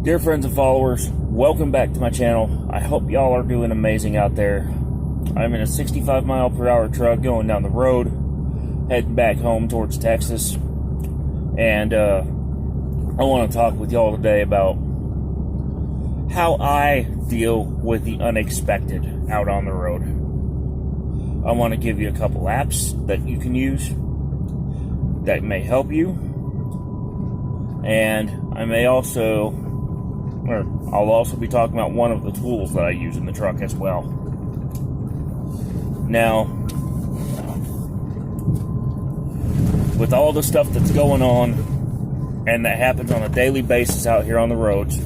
Dear friends and followers, welcome back to my channel. I hope y'all are doing amazing out there. I'm in a 65 mile per hour truck going down the road, heading back home towards Texas. And I want to talk with y'all today about how I deal with the unexpected out on the road. I want to give you a couple apps that you can use that may help you. And I'll also be talking about one of the tools that I use in the truck as well. Now, with all the stuff that's going on and that happens on a daily basis out here on the roads,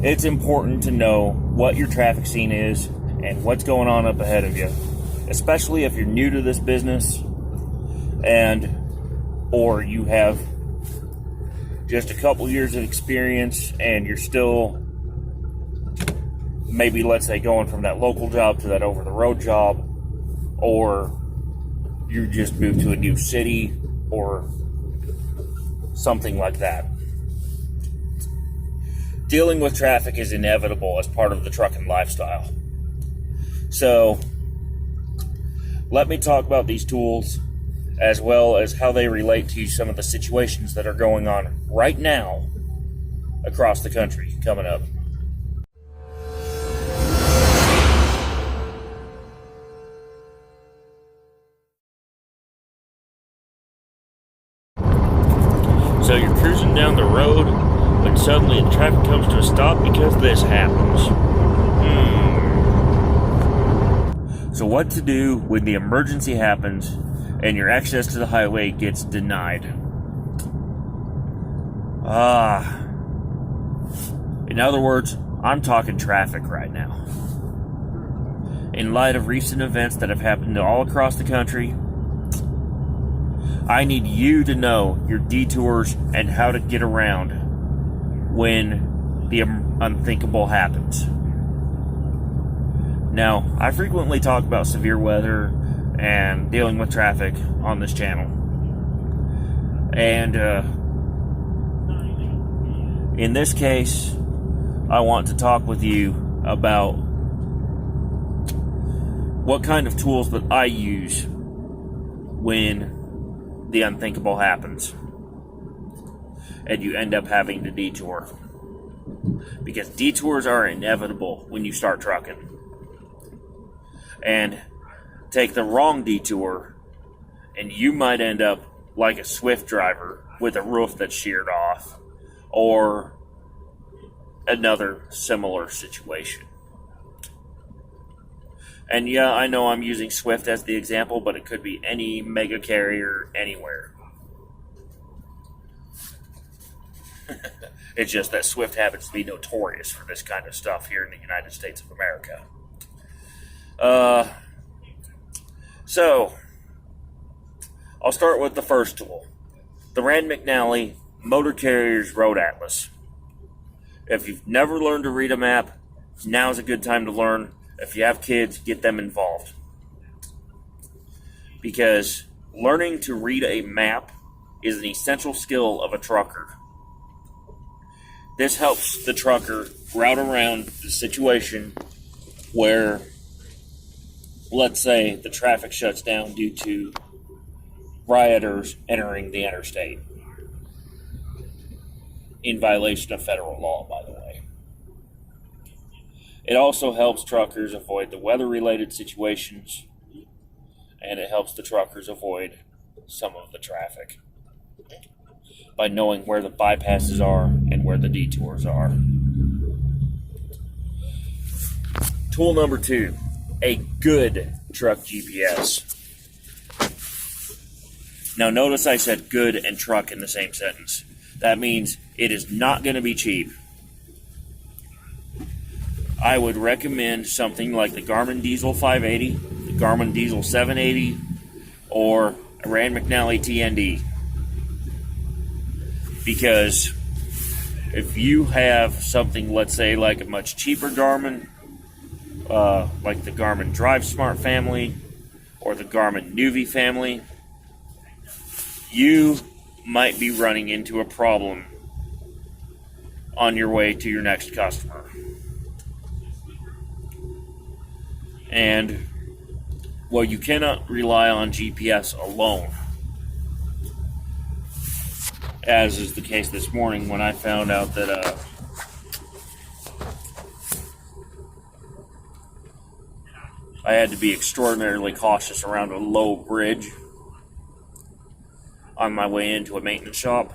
it's important to know what your traffic scene is and what's going on up ahead of you, especially if you're new to this business or you have just a couple years of experience and you're still maybe, let's say, going from that local job to that over-the-road job, or you just moved to a new city or something like that. Dealing with traffic is inevitable as part of the trucking lifestyle. So, let me talk about these tools as well as how they relate to some of the situations that are going on right now across the country coming up. So you're cruising down the road, but suddenly the traffic comes to a stop because this happens. So what to do when the emergency happens and your access to the highway gets denied? In other words, I'm talking traffic right now. In light of recent events that have happened all across the country, I need you to know your detours and how to get around when the unthinkable happens. Now, I frequently talk about severe weather and dealing with traffic on this channel. And in this case, I want to talk with you about what kind of tools that I use when the unthinkable happens and you end up having to detour. Because detours are inevitable when you start trucking. And take the wrong detour, and you might end up like a Swift driver with a roof that's sheared off, or another similar situation. And yeah, I know I'm using Swift as the example, but it could be any mega carrier anywhere. It's just that Swift happens to be notorious for this kind of stuff here in the United States of America. So, I'll start with the first tool, the Rand McNally Motor Carriers Road Atlas. If you've never learned to read a map, now's a good time to learn. If you have kids, get them involved. Because learning to read a map is an essential skill of a trucker. This helps the trucker route around the situation where, let's say, the traffic shuts down due to rioters entering the interstate. In violation of federal law, by the way. It also helps truckers avoid the weather-related situations, and it helps the truckers avoid some of the traffic by knowing where the bypasses are and where the detours are. Tool number 2, a good truck GPS. Now notice I said good and truck in the same sentence. That means it is not going to be cheap. I would recommend something like the Garmin Diesel 580, the Garmin Diesel 780, or a Rand McNally TND. Because if you have something, let's say, like a much cheaper Garmin, like the Garmin Drive Smart family or the Garmin Nuvi family, you might be running into a problem on your way to your next customer. And, well, you cannot rely on GPS alone, as is the case this morning when I found out that I had to be extraordinarily cautious around a low bridge on my way into a maintenance shop.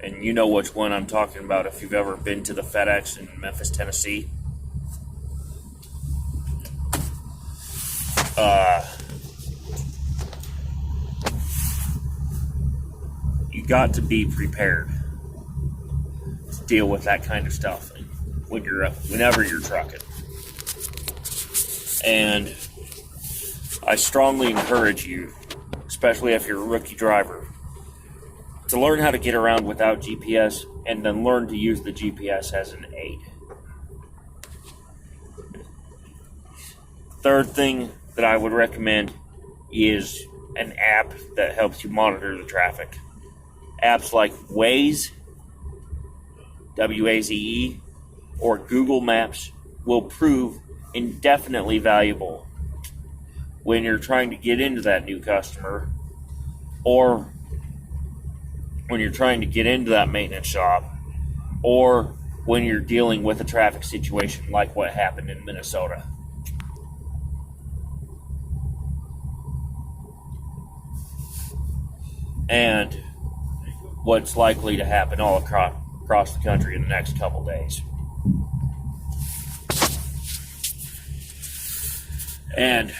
And you know which one I'm talking about if you've ever been to the FedEx in Memphis, Tennessee. You got to be prepared to deal with that kind of stuff whenever you're trucking. And I strongly encourage you, especially if you're a rookie driver, to learn how to get around without GPS and then learn to use the GPS as an aid. Third thing that I would recommend is an app that helps you monitor the traffic. Apps like Waze, W-A-Z-E, or Google Maps will prove indefinitely valuable when you're trying to get into that new customer, or when you're trying to get into that maintenance shop, or when you're dealing with a traffic situation like what happened in Minnesota. And what's likely to happen all across the country in the next couple days. And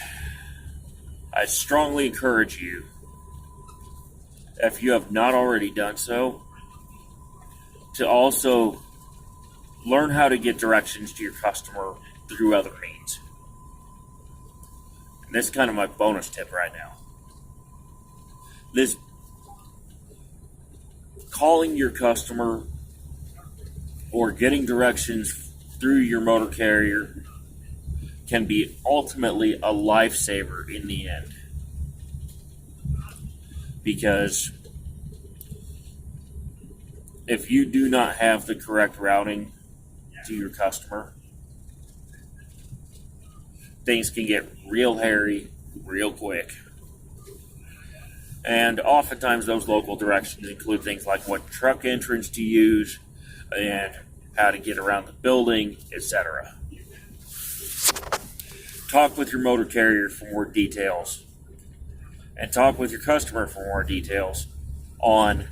I strongly encourage you, if you have not already done so, to also learn how to get directions to your customer through other means. And this is kind of my bonus tip right now. This calling your customer or getting directions through your motor carrier can be ultimately a lifesaver in the end. Because if you do not have the correct routing to your customer, things can get real hairy real quick. And oftentimes those local directions include things like what truck entrance to use and how to get around the building, etc. Talk with your motor carrier for more details, and talk with your customer for more details on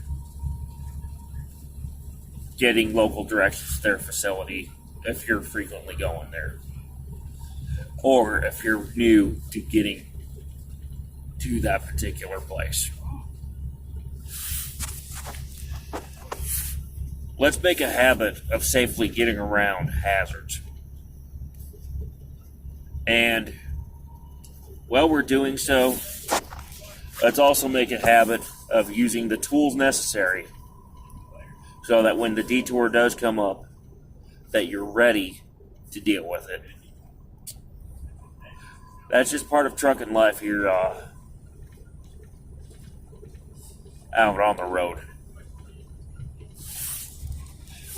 getting local directions to their facility if you're frequently going there, or if you're new to getting to that particular place. Let's make a habit of safely getting around hazards. And while we're doing so, let's also make a habit of using the tools necessary so that when the detour does come up, that you're ready to deal with it. That's just part of trucking life here out on the road.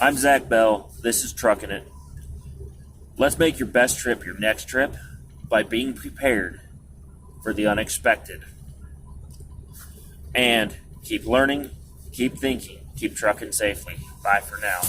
I'm Zach Bell. This is Truckin It. Let's make your best trip your next trip by being prepared for the unexpected. And keep learning, keep thinking, keep trucking safely. Bye for now.